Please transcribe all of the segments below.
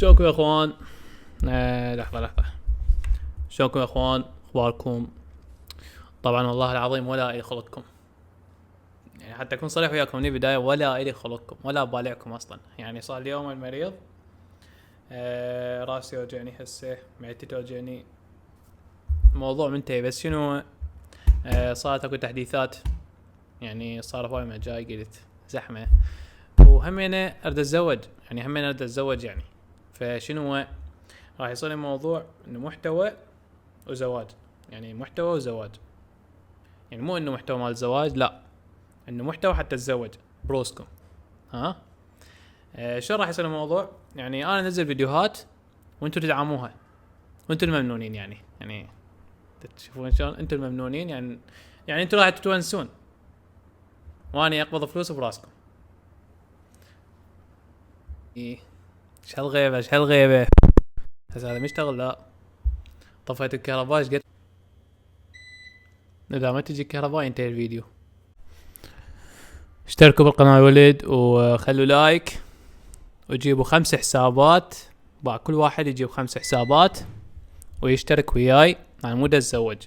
شلونكم يا اخوان؟ لحظة. شلونكم يا اخوان؟ اخباركم؟ طبعا والله العظيم ولا الي خلقكم، يعني حتى اكون صريح وياكم من البداية، ولا الي خلقكم ولا بالعكم اصلا. يعني صار اليوم المريض، راسي وجعني هسه، معدتي توجعني، الموضوع منتهي. بس شنو، صارت اكو تحديثات، يعني صار هواي ما جاي، قلت زحمة، وهمينه اريد اتزوج، يعني فشنو راح يصير الموضوع انه محتوى وزواج، يعني محتوى وزواج، يعني مو انه محتوى مال الزواج، لا، انه محتوى حتى تتزوج بروسكم. ها شو راح يصير الموضوع؟ يعني انا انزل فيديوهات وانتم تدعموها، وانتم الممنونين، يعني تشوفون شلون انتم الممنونين، يعني انتم راح تتونسون واني اقبض فلوس براسكم. ايه، شهالغيبة هسه هذا مشتغل؟ لا، طفيت الكهرباء. ايش قد اذا ما تجي الكهرباء ينتهي الفيديو. اشتركوا بالقناة يا ولد، وخلوا لايك، وجيبوا 5 حسابات، كل واحد يجيب 5 حسابات ويشترك وياي. انا مو دا اتزوج،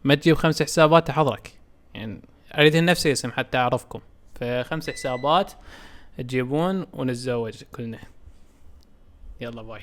ما تجيب 5 حسابات احضرك، يعني اريد نفسي اسم حتى اعرفكم. ف5 حسابات تجيبون ونتزوج كلنا. يلا باي.